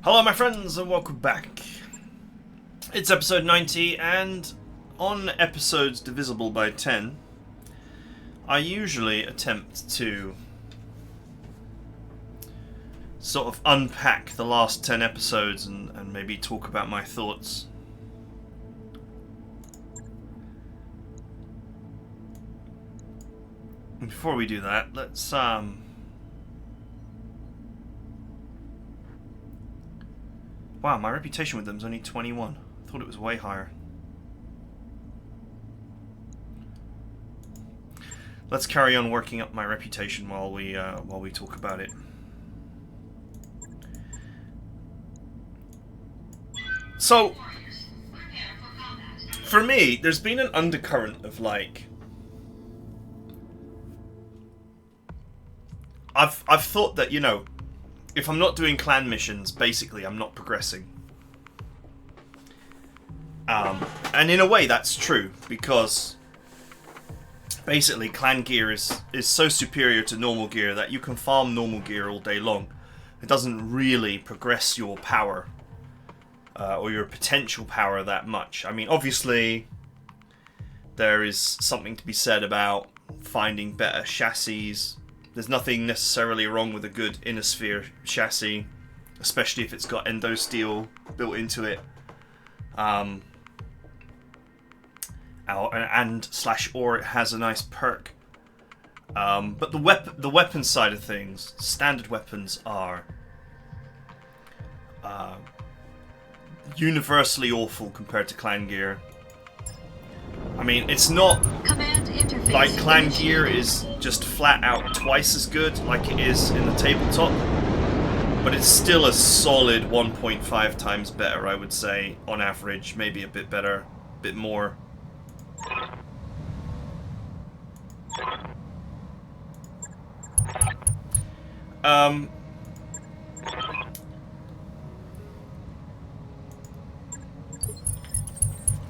Hello my friends and welcome back. It's episode 90 and on episodes divisible by 10 I usually attempt to sort of unpack the last 10 episodes and maybe talk about my thoughts. And before we do that, let's wow, my reputation with them is only 21. I thought it was way higher. Let's carry on working up my reputation while we talk about it. So, for me, there's been an undercurrent of like, I've thought that, you know, if I'm not doing clan missions, basically I'm not progressing. And in a way that's true, because basically clan gear is so superior to normal gear that you can farm normal gear all day long. It doesn't really progress your power, or your potential power that much. I mean, obviously there is something to be said about finding better chassis. There's nothing necessarily wrong with a good inner sphere chassis, especially if it's got endo steel built into it, or it has a nice perk. But the weapon side of things, standard weapons are universally awful compared to clan gear. I mean, it's not like clan gear is just flat out twice as good like it is in the tabletop, but it's still a solid 1.5 times better, I would say, on average. Maybe a bit better, a bit more.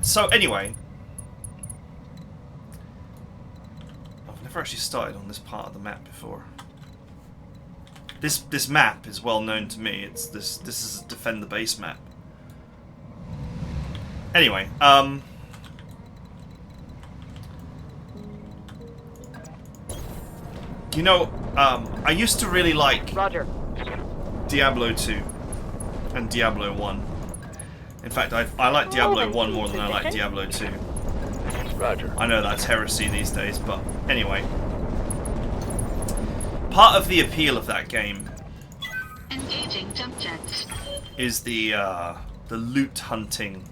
So anyway, I've never actually started on this part of the map before. This map is well known to me. It's this is a defend the base map. Anyway, you know, I used to really like Roger. Diablo 2 and Diablo 1. In fact, I like Diablo 1 more than I like Diablo 2. Roger. I know that's heresy these days, but anyway. Part of the appeal of that game engaging jump jets is the loot hunting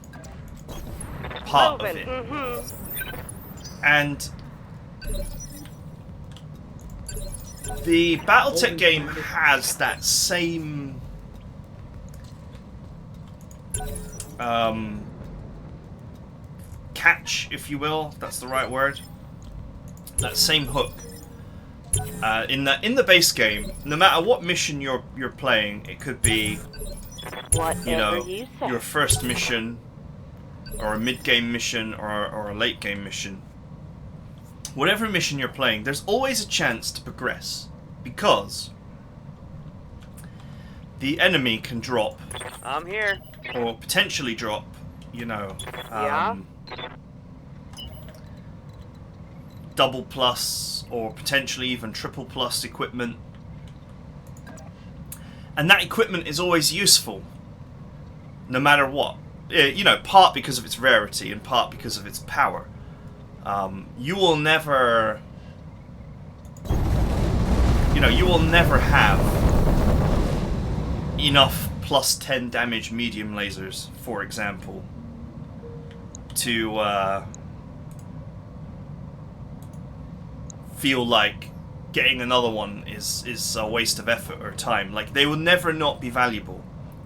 part of it. And the Battletech game has that same catch, if you will, if that's the right word. That same hook. In the base game, no matter what mission you're playing, it could be, you know, your first mission, or a mid-game mission, or a late-game mission. Whatever mission you're playing, there's always a chance to progress, because the enemy can drop. I'm here. Or potentially drop, you know, double plus or potentially even triple plus equipment. And that equipment is always useful, no matter what. You know, part because of its rarity and part because of its power. You will never, you know, you will never have enough plus 10 damage medium lasers, for example, to feel like getting another one is a waste of effort or time. Like, they will never not be valuable.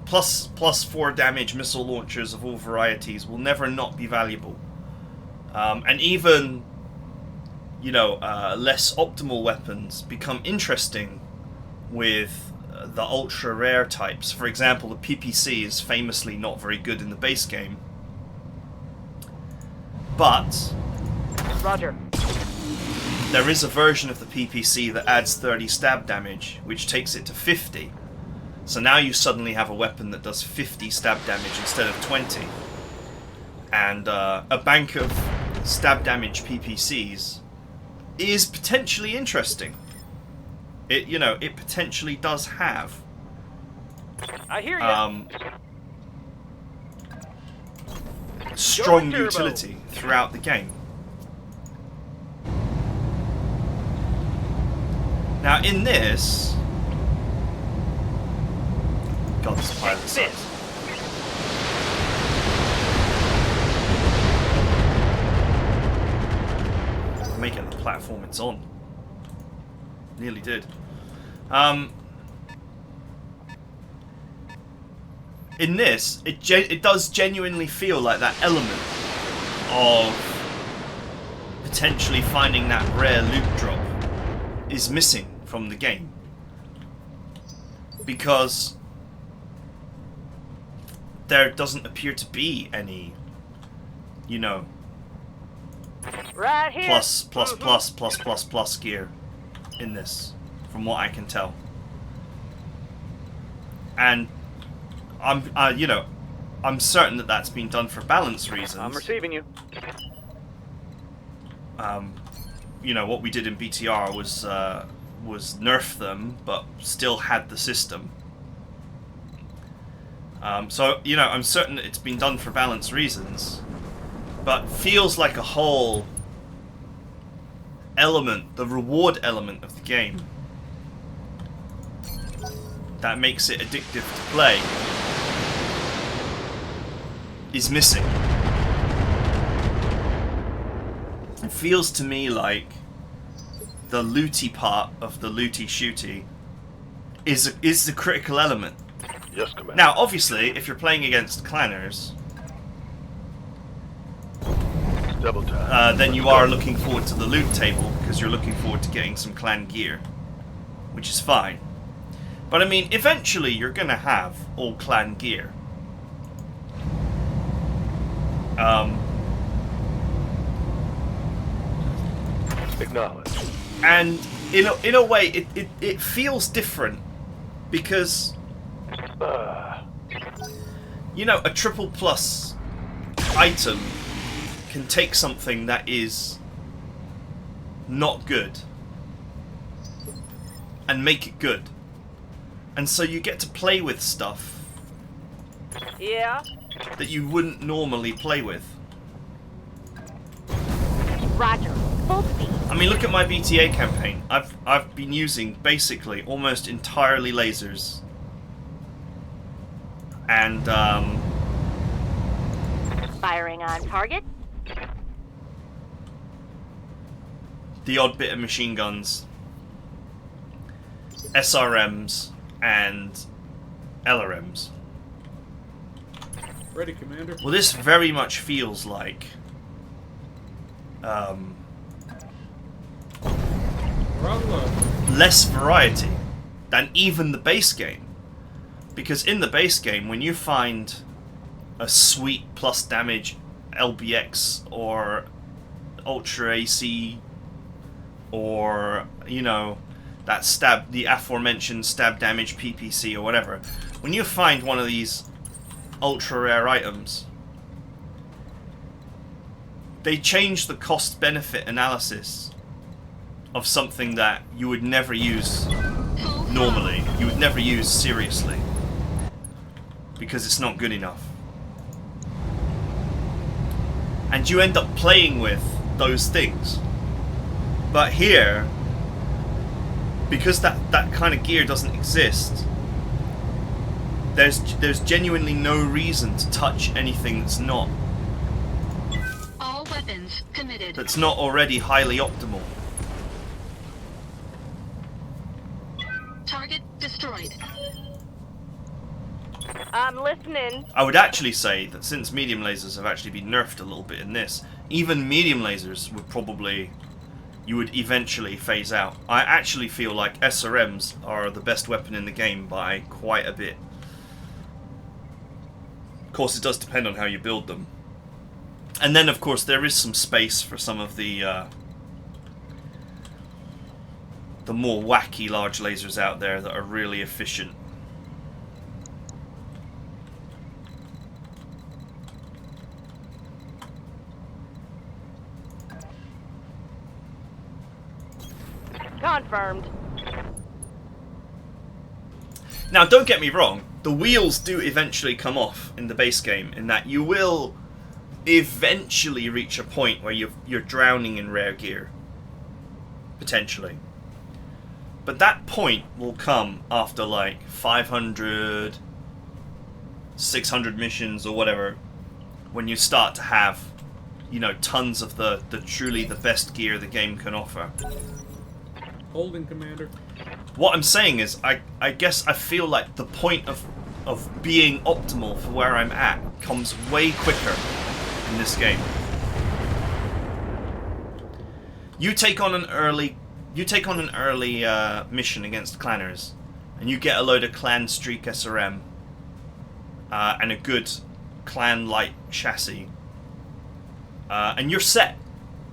Plus 4 damage missile launchers of all varieties will never not be valuable. And even, you know, less optimal weapons become interesting with the ultra rare types. For example, the PPC is famously not very good in the base game, but Roger. there is a version of the PPC that adds 30 stab damage, which takes it to 50. So now you suddenly have a weapon that does 50 stab damage instead of 20. And a bank of stab damage PPCs is potentially interesting. It, you know, it potentially does have I hear you. strong Go turbo. utility throughout the game. Now in this, God, this pilot sucks. Make it the platform it's on. Nearly did. In this, it does genuinely feel like that element of potentially finding that rare loot drop is missing from the game. Because there doesn't appear to be any, you know, Right here. plus gear in this, from what I can tell. And I'm, you know, I'm certain that that's been done for balance reasons. I'm receiving you. You know, what we did in BTR was nerf them, but still had the system. So, you know, I'm certain that it's been done for balance reasons, but feels like a whole element, the reward element of the game, that makes it addictive to play, is missing. It feels to me like the looty part of the looty shooty is the critical element. Yes, Commander. Now, obviously, if you're playing against clanners, Double tap. then you are looking forward to the loot table because you're looking forward to getting some clan gear, which is fine. But I mean, eventually you're gonna have all clan gear. Acknowledge. And in a way, it feels different because, you know, a triple plus item can take something that is not good and make it good. And so you get to play with stuff Yeah. that you wouldn't normally play with. Roger. Full speed. I mean, look at my BTA campaign. I've been using basically almost entirely lasers. And Firing on target. the odd bit of machine guns, SRMs, and LRMs. Ready, Commander. Well, this very much feels like Bravo. less variety than even the base game. Because in the base game, when you find a sweet plus damage LBX or Ultra AC or, you know, that the aforementioned stab damage PPC or whatever, when you find one of these ultra rare items, they change the cost benefit analysis of something that you would never use normally, you would never use seriously, because it's not good enough. And you end up playing with those things. But here, because that kind of gear doesn't exist, there's genuinely no reason to touch anything that's not All weapons committed. already highly optimal. Target destroyed. I'm listening. I would actually say that since medium lasers have actually been nerfed a little bit in this, even medium lasers would probably, you would eventually phase out. I actually feel like SRMs are the best weapon in the game by quite a bit. Of course, it does depend on how you build them. And then, of course, there is some space for some of the more wacky large lasers out there that are really efficient. Confirmed. Now, don't get me wrong, the wheels do eventually come off in the base game, in that you will eventually reach a point where you're drowning in rare gear. Potentially. But that point will come after like 500, 600 missions or whatever, when you start to have, you know, tons of the truly the best gear the game can offer. Holding, Commander. What I'm saying is, I guess I feel like the point of being optimal for where I'm at comes way quicker in this game. You take on an early mission against clanners, and you get a load of clan streak SRM and a good clan light chassis, and you're set.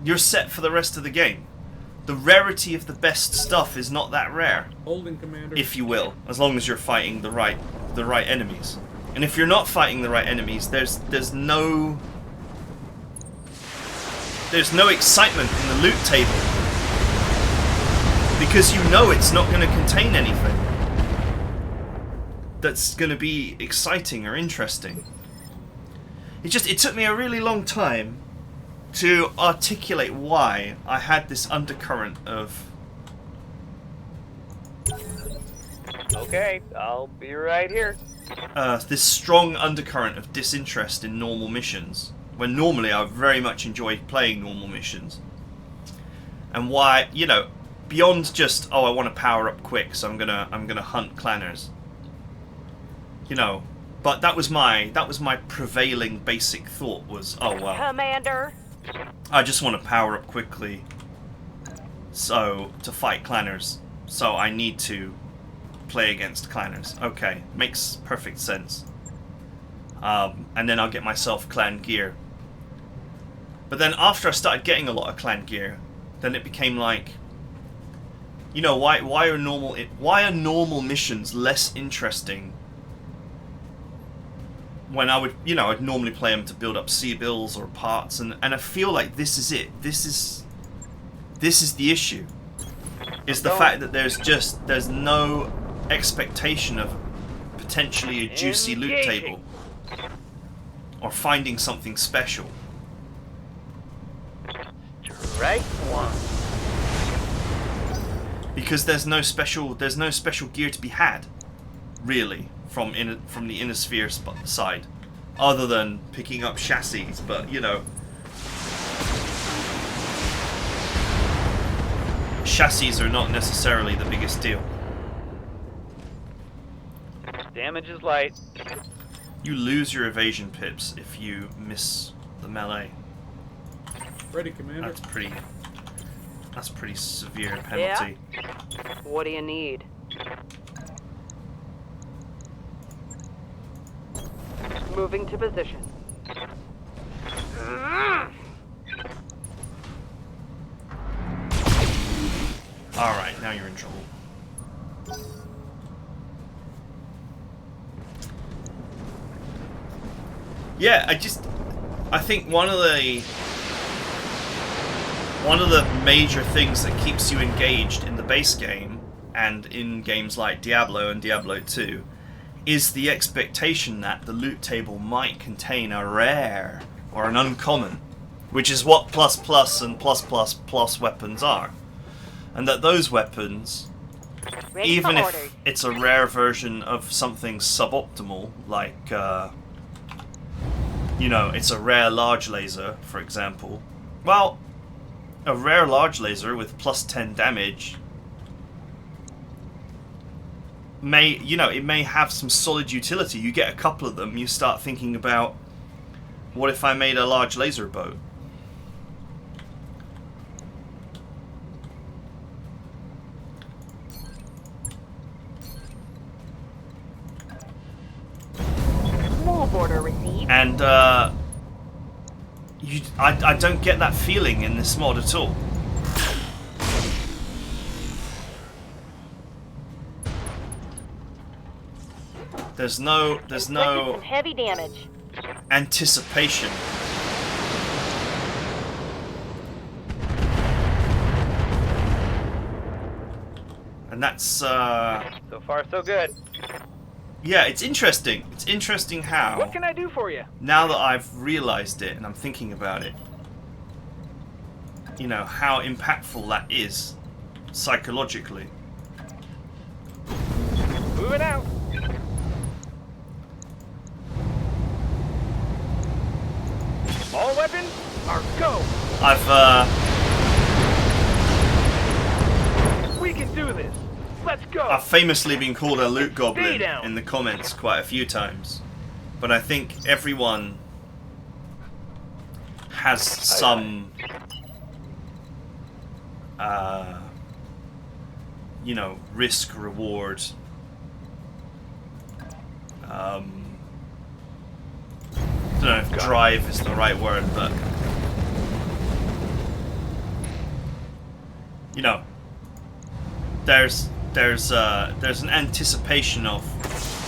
You're set for the rest of the game. The rarity of the best stuff is not that rare. Holding, Commander. If you will, as long as you're fighting the right enemies. And if you're not fighting the right enemies, there's no excitement in the loot table, because you know it's not going to contain anything that's going to be exciting or interesting. It took me a really long time to articulate why I had this undercurrent of... Okay, I'll be right here. This strong undercurrent of disinterest in normal missions, when normally I very much enjoy playing normal missions. And why, you know, beyond just, oh, I want to power up quick, so I'm gonna hunt clanners. You know, but that was my prevailing basic thought was, oh well, Commander. I just want to power up quickly, so to fight clanners. So I need to play against clanners. Okay, makes perfect sense. And then I'll get myself clan gear. But then after I started getting a lot of clan gear, then it became like, you know, why are normal missions less interesting when I would, you know, I'd normally play them to build up C-bills or parts, and I feel like this is it. This is the issue. Is the fact that there's no expectation of potentially a juicy loot table or finding something special. Right one. Because there's no special gear to be had, really, from the inner sphere side, other than picking up chassis. But you know, chassis are not necessarily the biggest deal. Damage is light. You lose your evasion pips if you miss the melee. Ready, Commander. That's pretty severe penalty. Yeah? What do you need? Moving to position. Alright, now you're in trouble. Yeah, I think one of the major things that keeps you engaged in the base game and in games like Diablo and Diablo 2 is the expectation that the loot table might contain a rare or an uncommon, which is what ++ and +++ weapons are. And that those weapons, Ready even for if orders. it's a rare version of something suboptimal, like, you know, it's a rare large laser, for example. Well, a rare large laser with +10 damage may, you know, it may have some solid utility. You get a couple of them, you start thinking about, what if I made a large laser boat? Move order received. And I don't get that feeling in this mod at all. There's no Some heavy damage. anticipation. And that's So far, so good. yeah, it's interesting. It's interesting how What can I do for you? now that I've realized it and I'm thinking about it, you know, how impactful that is psychologically. Moving out. All weapons are go. We can do this. Let's go. I've famously been called a loot goblin Stay down. in the comments quite a few times, but I think everyone has some, you know, risk reward. I don't know if drive is the right word, but you know, there's an anticipation of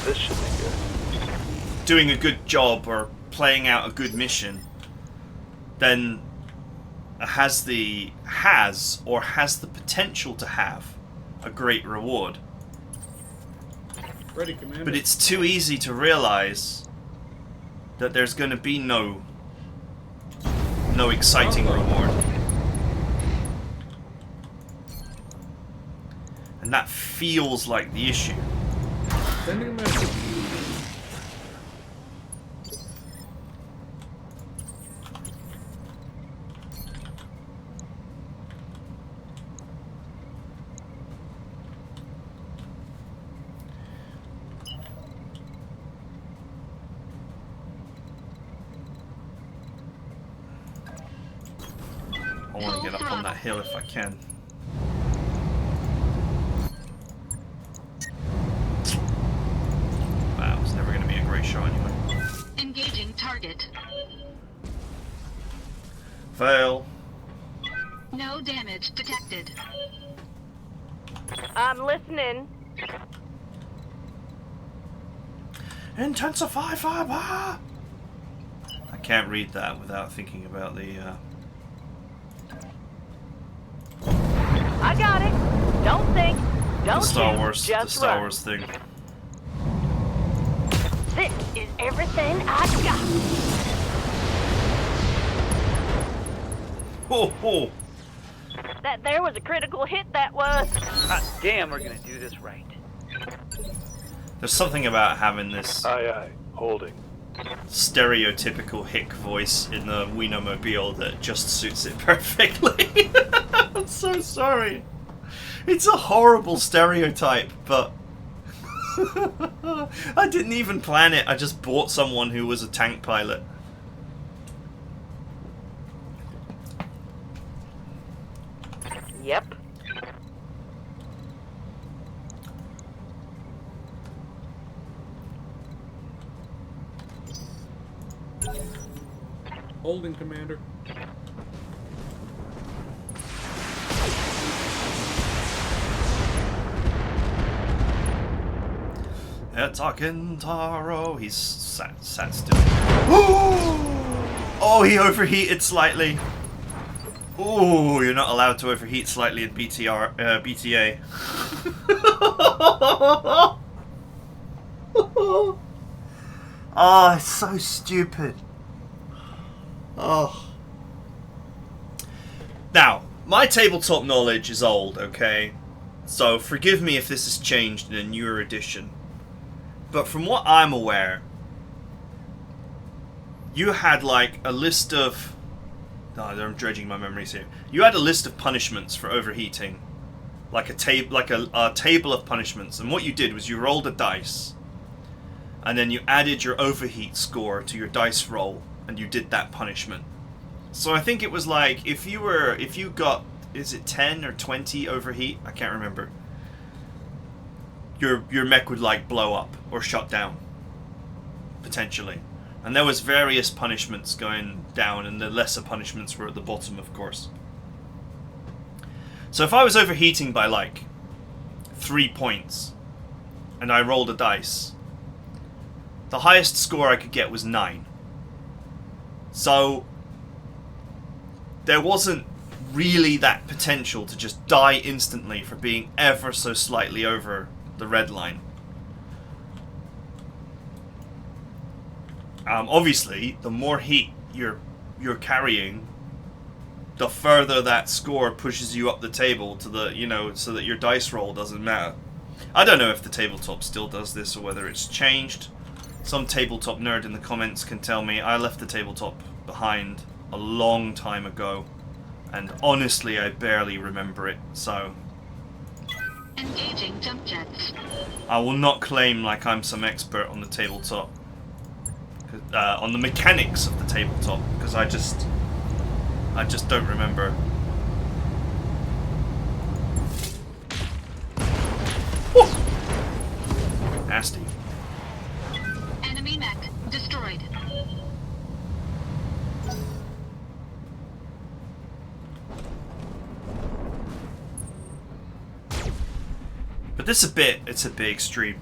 This should be good. doing a good job or playing out a good mission, then has the potential to have a great reward. Ready, Commander. But it's too easy to realize that there's going to be no exciting reward. And that feels like the issue. Sending a message. I want to get up on that hill if I can. Wow, it's never going to be a great shot anyway. Engaging target. Fail. No damage detected. I'm listening. Intensify fiber! I can't read that without thinking about the I got it. Don't think. Don't Star shoot, Wars, just the Star run. Wars thing. This is everything I got. Ho ho! That there was a critical hit, that was. Hot damn, we're gonna do this right. There's something about having this Aye, aye. Holding. stereotypical hick voice in the Wienermobile that just suits it perfectly. I'm so sorry. It's a horrible stereotype, but I didn't even plan it. I just bought someone who was a tank pilot. Yep. Holding, Commander. Etakintaro. He's sat still. Oh, he overheated slightly. Oh, you're not allowed to overheat slightly in BTA. Oh, it's so stupid. Oh. Now, my tabletop knowledge is old, okay? So forgive me if this has changed in a newer edition. But from what I'm aware, you had like a list of... No, I'm dredging my memories here. You had a list of punishments for overheating. Like a table of punishments. And what you did was you rolled a dice. And then you added your overheat score to your dice roll. And you did that punishment. So I think it was like, if you got, is it 10 or 20 overheat? I can't remember. Your mech would like blow up or shut down. Potentially. And there was various punishments going down, and the lesser punishments were at the bottom, of course. So if I was overheating by like 3 points, and I rolled a dice, the highest score I could get was 9. So there wasn't really that potential to just die instantly for being ever so slightly over the red line. Obviously, the more heat you're carrying, the further that score pushes you up the table to the, you know, so that your dice roll doesn't matter. I don't know if the tabletop still does this or whether it's changed. Some tabletop nerd in the comments can tell me. I left the tabletop behind a long time ago, and honestly I barely remember it, so Engaging jump jets. I will not claim like I'm some expert on the tabletop, on the mechanics of the tabletop, because I just don't remember. Woo! Nasty. Enemy mech destroyed. But it's a bit extreme.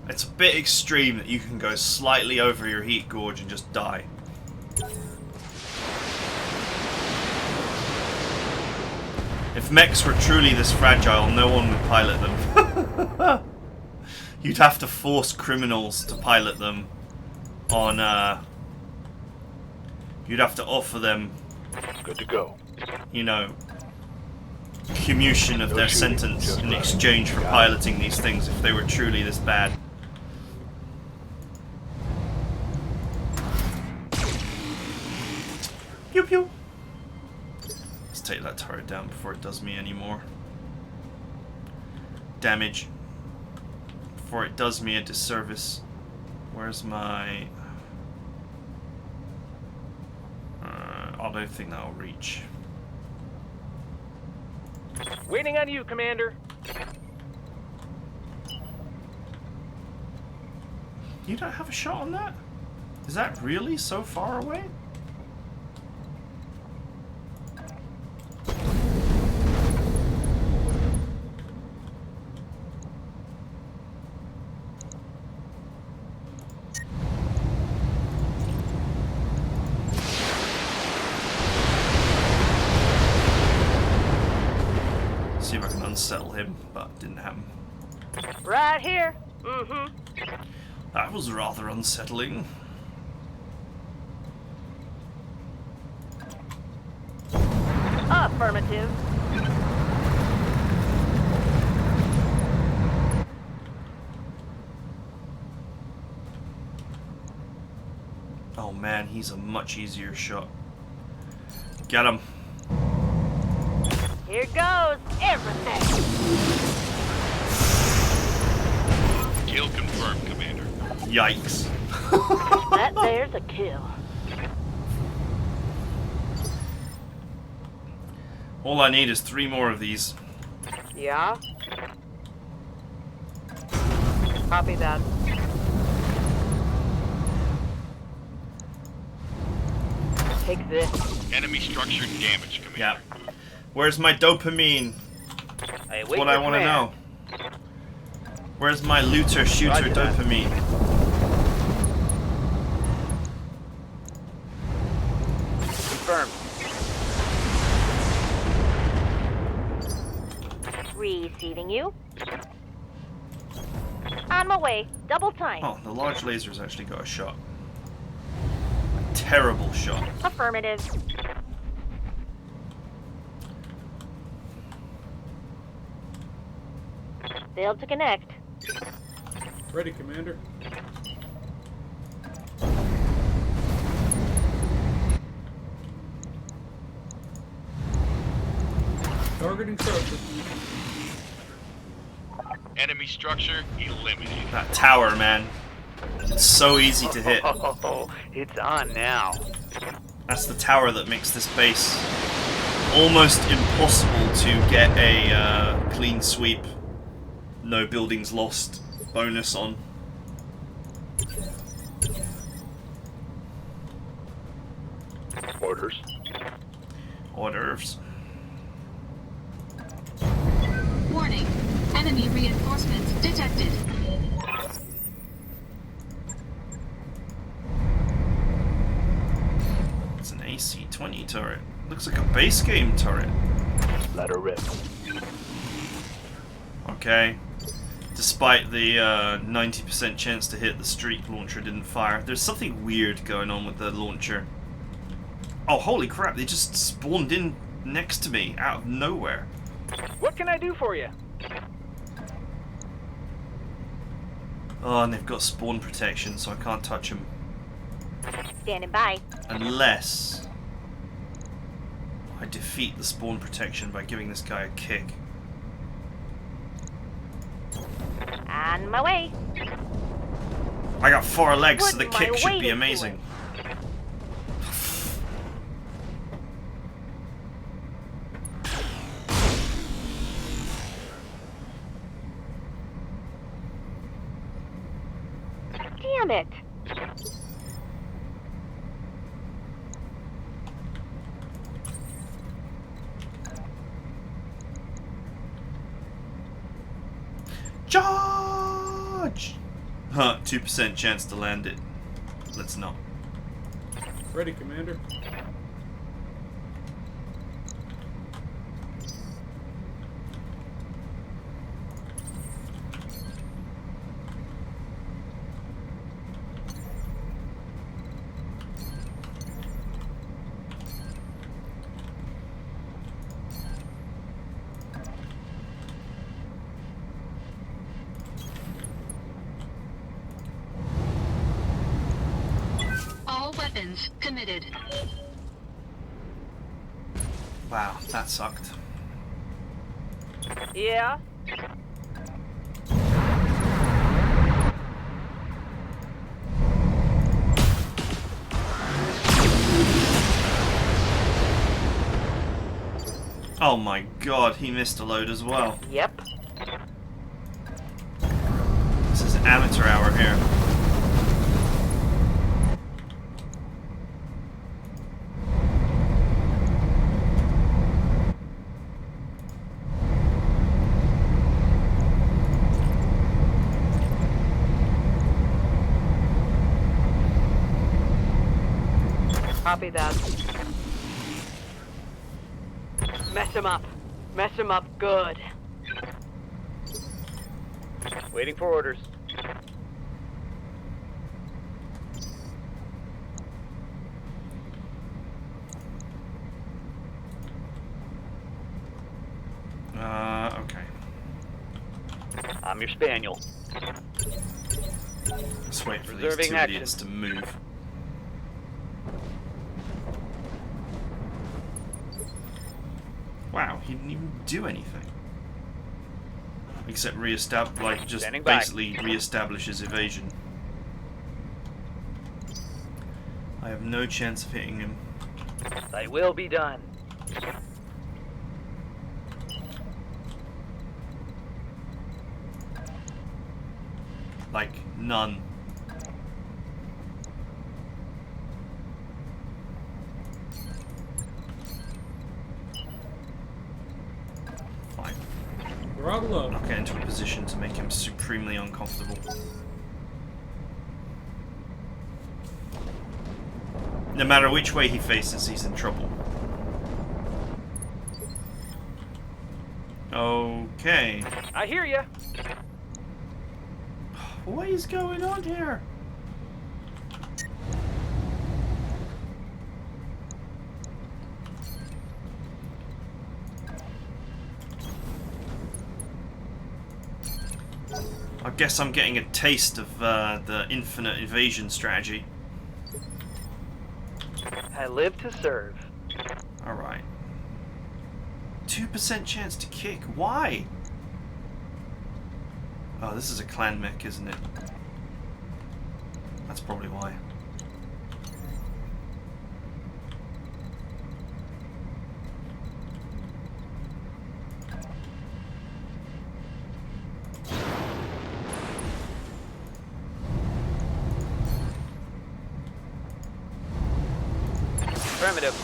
It's a bit extreme that you can go slightly over your heat gauge and just die. If mechs were truly this fragile, no one would pilot them. You'd have to force criminals to pilot them on, you'd have to offer them, Good to go. you know, commutation of their sentence in exchange for piloting these things if they were truly this bad. Pew pew! Let's take that turret down before it does me any more damage. Before it does me a disservice. Where's my... I don't think that'll reach. Waiting on you, Commander. You don't have a shot on that? Is that really so far away? See if I can unsettle him, but didn't happen. Right here. Mm-hmm. That was rather unsettling. Affirmative. Oh man, he's a much easier shot. Get him. Here goes everything. Kill confirmed, Commander. Yikes. That there's a kill. All I need is 3 more of these. Yeah? Copy that. Take this. Enemy structure damage, Commander. Yeah. Where's my dopamine? I That's await what your I want to command. know. Where's my looter shooter Roger that. dopamine? Confirmed. Receiving you. On my way. Double time. Oh, the large laser's actually got a shot. A terrible shot. Affirmative. Failed to connect. Ready, Commander. Targeting structure. Enemy structure eliminated. That tower, man. It's so easy to hit. Oh, it's on now. That's the tower that makes this base almost impossible to get a clean sweep, no buildings lost bonus on. Orders. Orders. Warning. Enemy reinforcements detected. It's an AC-20 turret. Looks like a base game turret. Let her rip. Okay. Despite the 90% chance to hit, the streak launcher didn't fire. There's something weird going on with the launcher. Oh, holy crap, they just spawned in next to me out of nowhere. What can I do for you? Oh, and they've got spawn protection, so I can't touch them. Standing by. Unless I defeat the spawn protection by giving this guy a kick. On my way. I got 4 legs, so the What am I kick should be waiting amazing. Damn it. Charge! Huh, 2% chance to land it. Let's not. Ready, Commander. All weapons committed. Wow, that sucked. Yeah? Oh my god, he missed a load as well. Yep. This is amateur hour here. Copy that. Mess him up. Mess him up good. Waiting for orders. Okay. I'm your spaniel. Let's wait for these Reserving 2 action. idiots to move. Wow, he didn't even do anything. Except reestablish, like, just Standing by. basically reestablishes evasion. I have no chance of hitting him. Thy will be done. Like, none. Fine. We're out of love. I'll get into a position to make him supremely uncomfortable. No matter which way he faces, he's in trouble. Okay. I hear ya. What is going on here? I guess I'm getting a taste of the infinite evasion strategy. I live to serve. Alright. 2% chance to kick. Why? Oh, this is a clan mech, isn't it? That's probably why. Affirmative.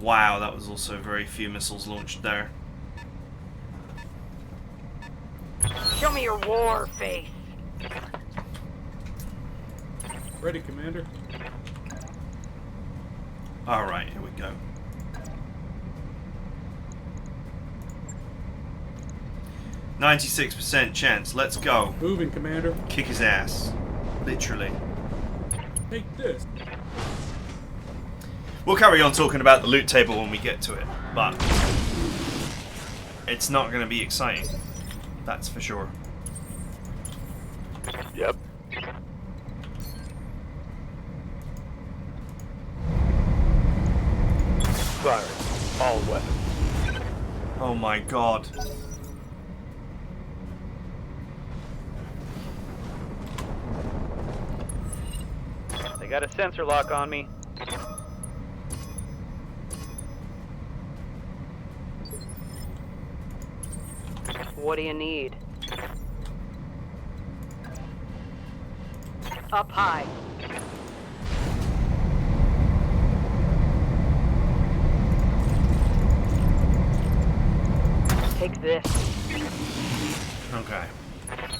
Wow, that was also very few missiles launched there. Show me your war face. Ready, Commander. Alright, here we go. 96% chance. Let's go. Moving, Commander. Kick his ass. Literally. Take this. We'll carry on talking about the loot table when we get to it, but it's not going to be exciting. That's for sure. Yep. Firing. All weapons. Oh my god. They got a sensor lock on me. What do you need? Up high. Take this. Okay.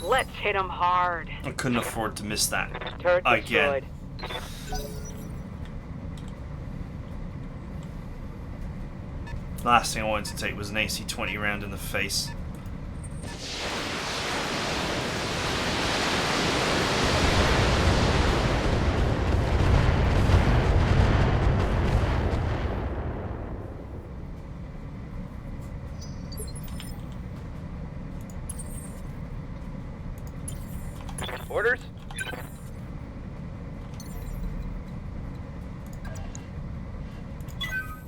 Let's hit him hard. I couldn't afford to miss that. Turret Again. destroyed. Last thing I wanted to take was an AC-20 round in the face. Orders?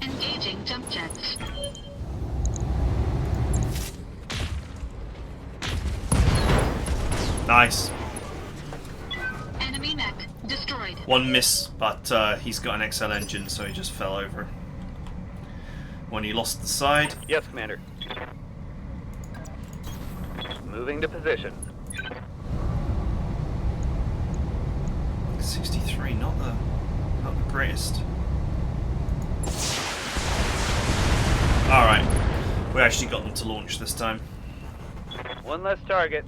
Engaging jump jets. Nice. Enemy mech destroyed. One miss, but he's got an XL engine, so he just fell over. When he lost the side. Yes, Commander. Moving to position. 63, not the greatest. Alright. We actually got them to launch this time. One less target.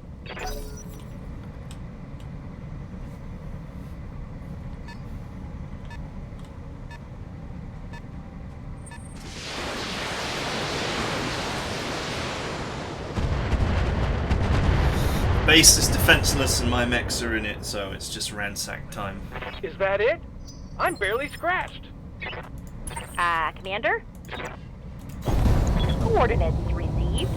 Base is defenseless and my mechs are in it, so it's just ransack time. Is that it? I'm barely scratched. Commander? Coordinates received.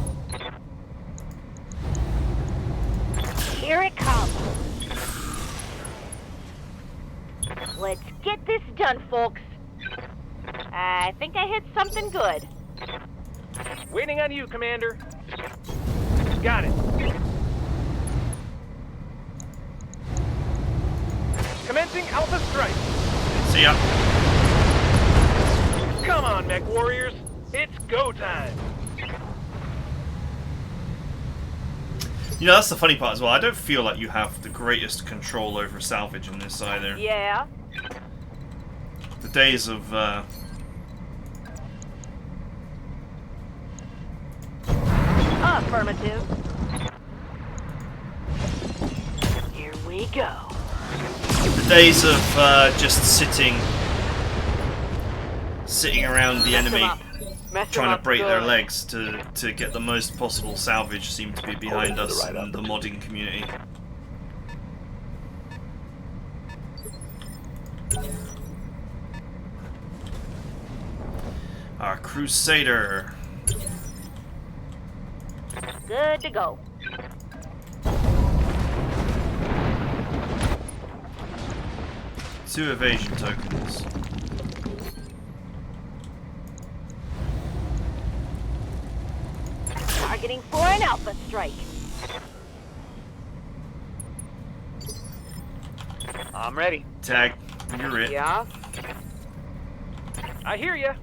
Here it comes. Let's get this done, folks. I think I hit something good. Waiting on you, Commander. Got it. Commencing Alpha Strike. See ya. Come on, mech warriors. It's go time. You know, that's the funny part as well. I don't feel like you have the greatest control over salvage in this either. Yeah. The days of Affirmative. Here we go. the days of just sitting around the enemy trying to break their legs to get the most possible salvage seem to be behind us in the modding community. Our Crusader. Good to go. Two evasion tokens. Targeting for an alpha strike. I'm ready. Tag, you're it. Yeah. I hear ya.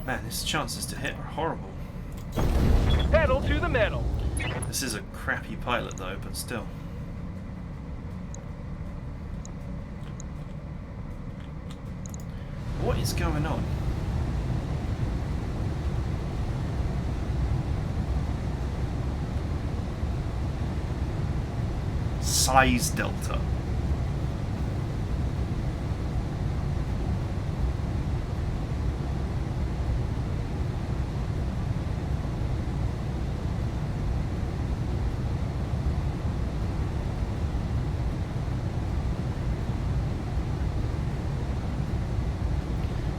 Man, his chances to hit are horrible. Pedal to the metal. This is a crappy pilot though, but still. What is going on? Size delta.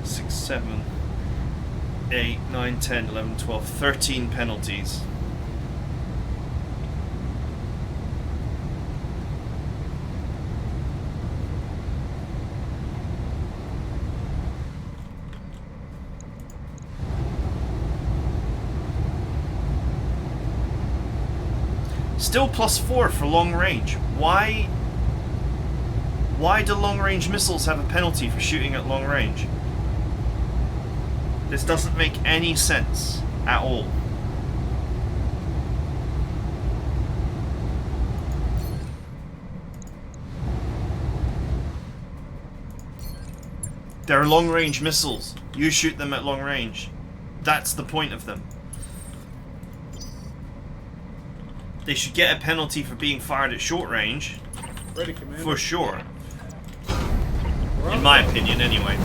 Six, 7, 8, 9, 10, 11, 12, 13 penalties. Still +4 for long range. Why do long range missiles have a penalty for shooting at long range? This doesn't make any sense at all. They're long range missiles. You shoot them at long range. That's the point of them. They should get a penalty for being fired at short range. Ready, Commander. For sure. We're In on my the- opinion, anyway.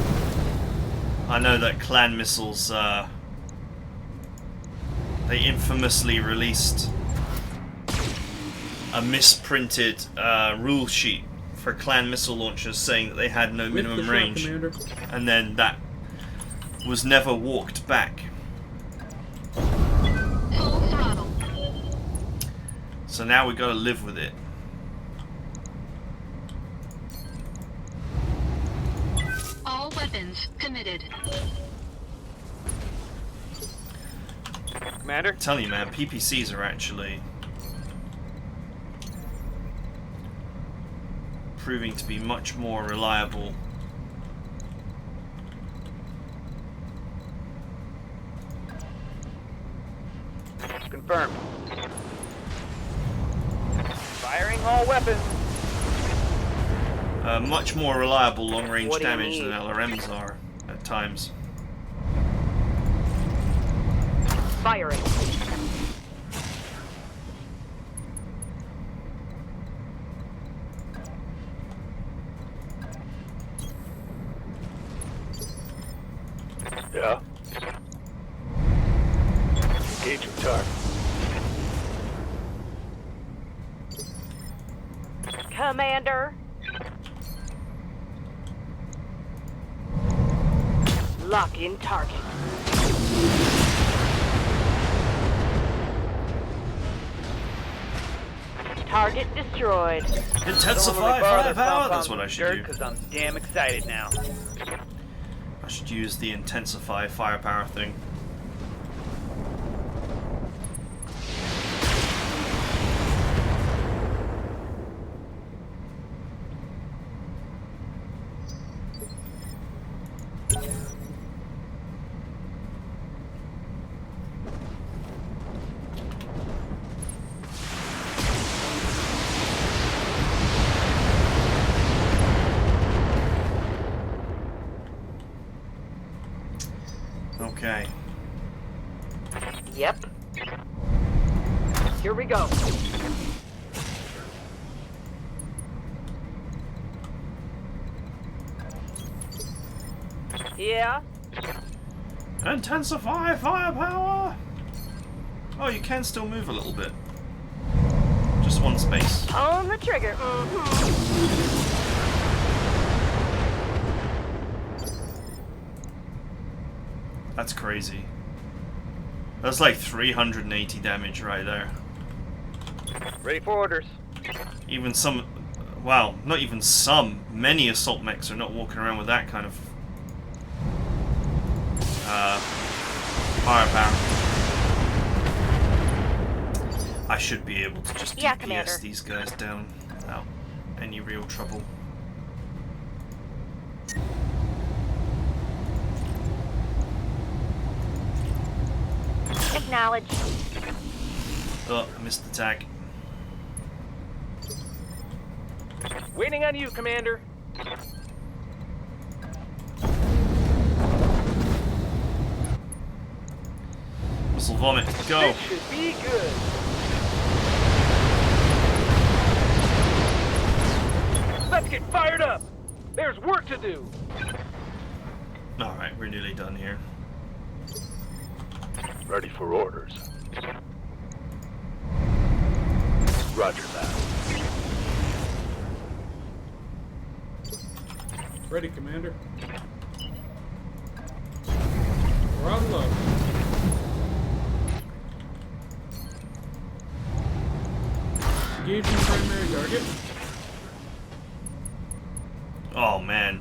I know that clan missiles, they infamously released a misprinted rule sheet for clan missile launchers saying that they had no With minimum the shot, range. Commander. And then that was never walked back. Full throttle. So now we gotta live with it. All weapons committed. Commander? I'm telling you, man, PPCs are actually proving to be much more reliable. Confirmed. Firing all weapons. Much more reliable long-range What do you damage than need? LRMs are at times. Firing. Yeah. Engaging target. Commander. Lock in target. Target destroyed. Intensify firepower! That's what I should do. Because I'm damn excited now. I should use the intensify firepower thing. Okay. Yep. Here we go. Yeah. Intensify firepower! Oh, you can still move a little bit. Just one space. On the trigger. Mm-hmm. That's crazy. That's like 380 damage right there. Ready for orders. Even some... Wow, not even some. Many assault mechs are not walking around with that kind of... firepower. I should be able to just Yeah, DPS Commander. these guys down without any real trouble. Acknowledged. Oh, I missed the tag. Waiting on you, Commander. Muscle vomit. Go. This should be good. Let's get fired up. There's work to do. Alright, we're nearly done here. Ready for orders. Roger that. Ready, Commander. Throttle up. Engaging primary target. Oh man.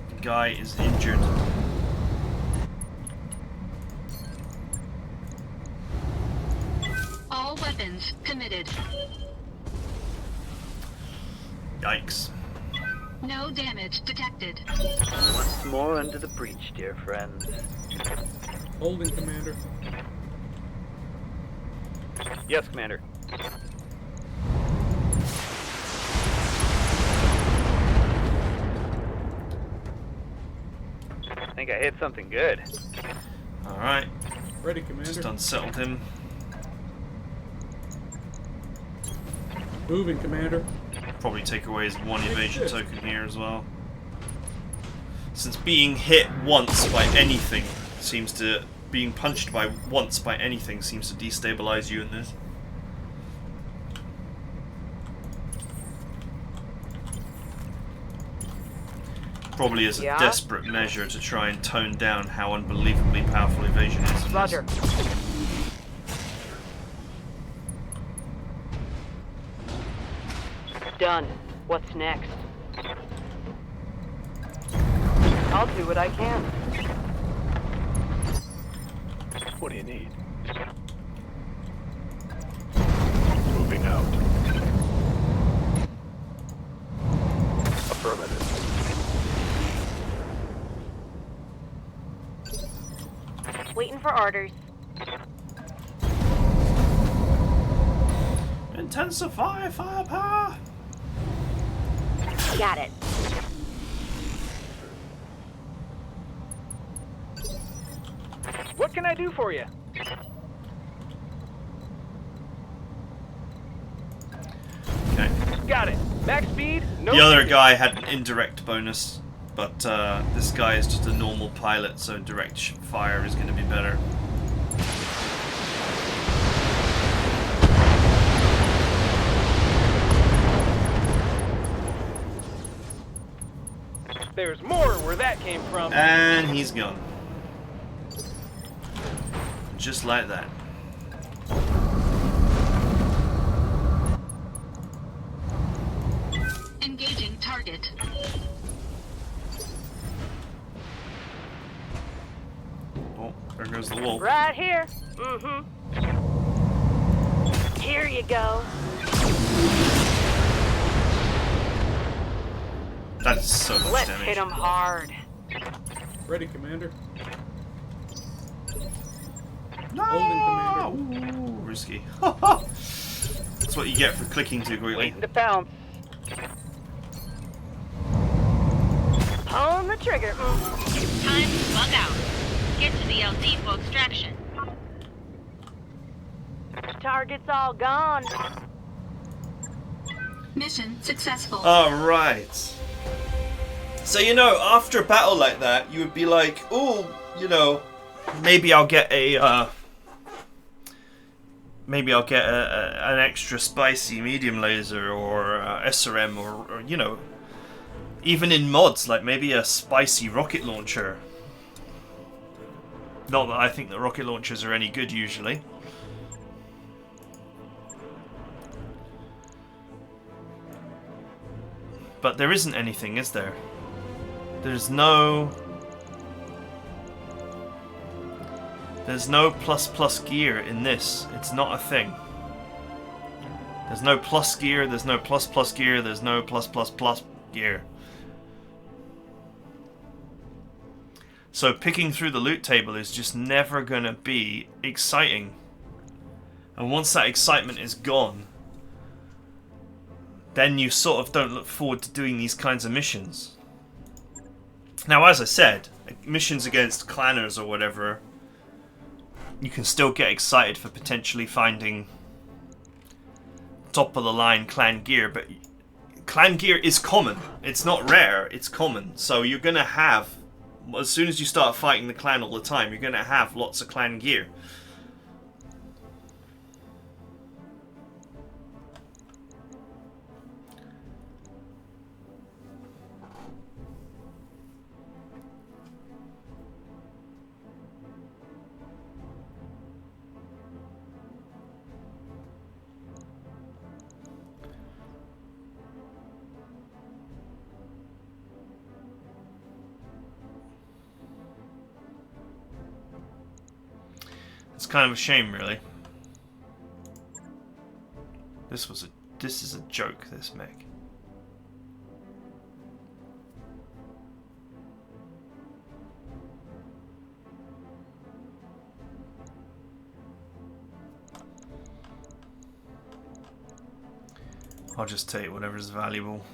The guy is injured. All weapons committed. Yikes. No damage detected. Once more under the breach, dear friends. Holding, Commander. Yes, Commander. I think I hit something good. Alright, Ready, Commander. just unsettled him. Moving, Commander. Probably take away his one evasion token here as well. Since being hit once by anything seems to... being punched by once by anything seems to destabilize you in this. Probably as a Yeah? desperate measure to try and tone down how unbelievably powerful evasion is in this. Roger. Done. What's next? I'll do what I can. What do you need? Moving out. Affirmative. Waiting for orders. Intensify firepower! Got it. What can I do for you? Okay. Got it. Max speed, no. The other limit. guy had an indirect bonus, but this guy is just a normal pilot, so direct fire is going to be better. There's more where that came from. And he's gone. Just like that. Engaging target. Oh, there goes the wolf. Right here. Mm-hmm. Here you go. That's so much Let's damage. hit him hard. Ready, Commander. No! Holding, Commander. Ooh, risky. That's what you get for clicking too quickly. Waiting to pounce. Pulling the trigger. Time to bug out. Get to the LZ for extraction. Target's all gone. Mission successful. Alright. So, you know, after a battle like that, you would be like, oh, you know, maybe I'll get a, an extra spicy medium laser or SRM or, you know, even in mods, like maybe a spicy rocket launcher. Not that I think that rocket launchers are any good usually. But there isn't anything, is there? There's no plus gear in this. It's not a thing. There's no plus gear, there's no plus gear, there's no plus gear. So picking through the loot table is just never gonna be exciting. And once that excitement is gone, then you sort of don't look forward to doing these kinds of missions. Now, as I said, missions against clanners or whatever, you can still get excited for potentially finding top of the line clan gear, but clan gear is common. It's not rare, it's common. So you're going to have, as soon as you start fighting the clan all the time, you're going to have lots of clan gear. It's kind of a shame, really. This is a joke, this mech. I'll just take whatever's valuable.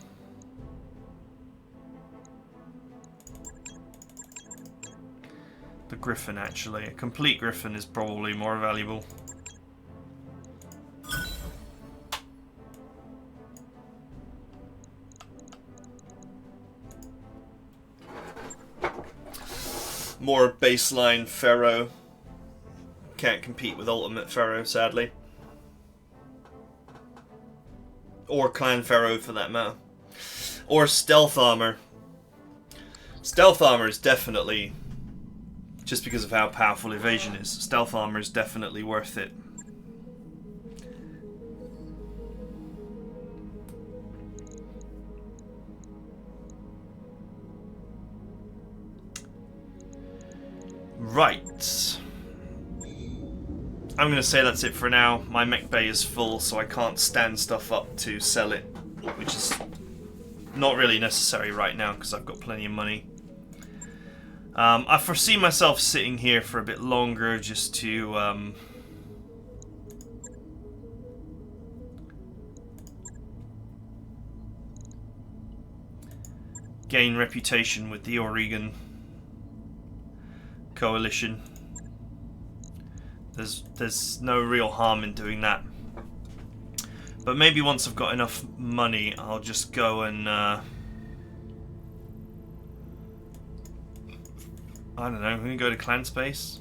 The Griffin, actually. A complete Griffin is probably more valuable. More baseline Pharaoh. Can't compete with Ultimate Pharaoh, sadly. Or Clan Pharaoh, for that matter. Or Stealth Armor. Stealth Armor is definitely... just because of how powerful evasion is. Stealth armor is definitely worth it. Right. I'm going to say that's it for now. My mech bay is full, so I can't stand stuff up to sell it, which is not really necessary right now because I've got plenty of money. I foresee myself sitting here for a bit longer just to gain reputation with the Oregon coalition. There's no real harm in doing that. But maybe once I've got enough money, I'll just go and I don't know, I'm gonna go to clan space.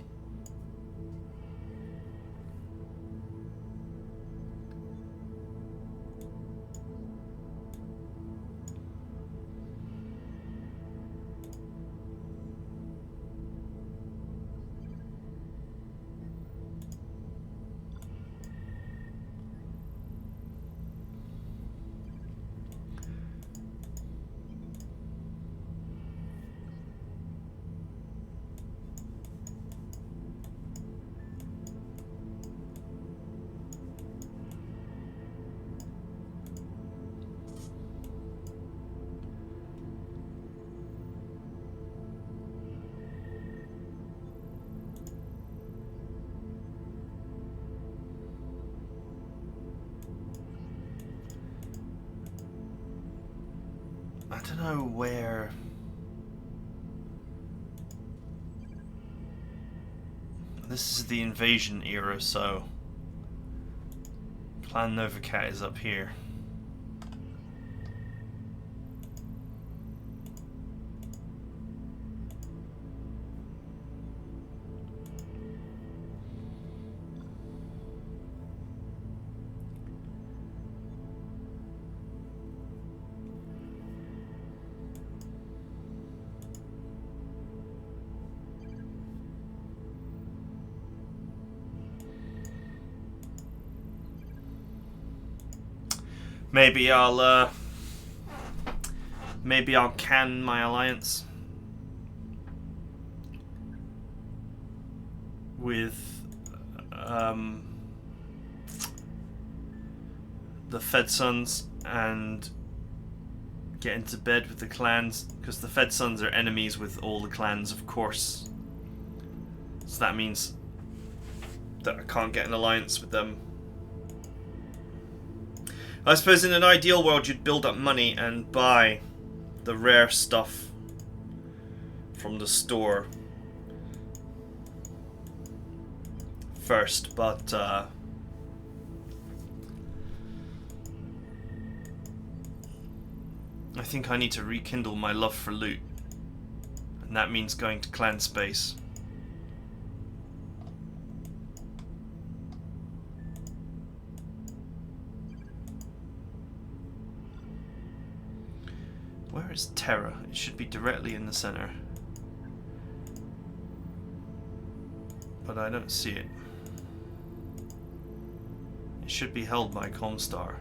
I don't know where... This is the invasion era, so... Clan Novacat is up here. Maybe I'll can my alliance with the Fed Sons and get into bed with the clans, because the Fed Sons are enemies with all the clans, of course. So that means that I can't get an alliance with them. I suppose in an ideal world you'd build up money and buy the rare stuff from the store first, but I think I need to rekindle my love for loot, and that means going to clan space. Where is Terra? It should be directly in the center, but I don't see it. It should be held by Comstar.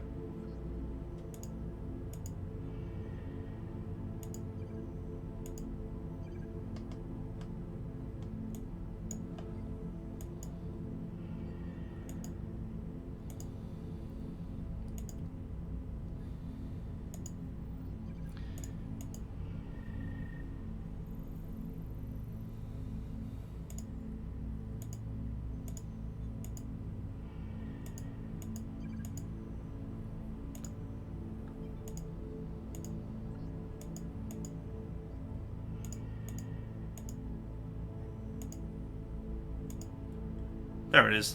There it is.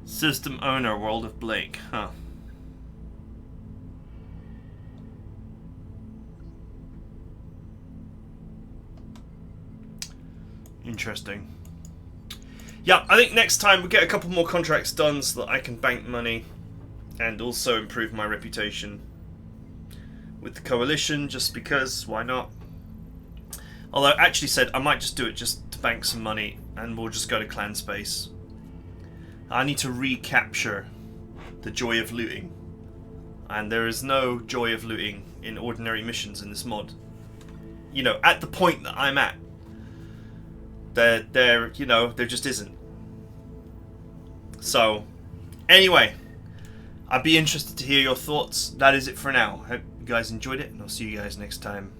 System owner, World of Blake. Huh. Interesting. Yeah, I think next time we get a couple more contracts done so that I can bank money and also improve my reputation with the coalition, just because, why not? Although I actually said I might just do it just to bank some money and we'll just go to clan space. I need to recapture the joy of looting. And there is no joy of looting in ordinary missions in this mod. You know, at the point that I'm at, there just isn't. So, anyway, I'd be interested to hear your thoughts. That is it for now. Hope you guys enjoyed it, and I'll see you guys next time.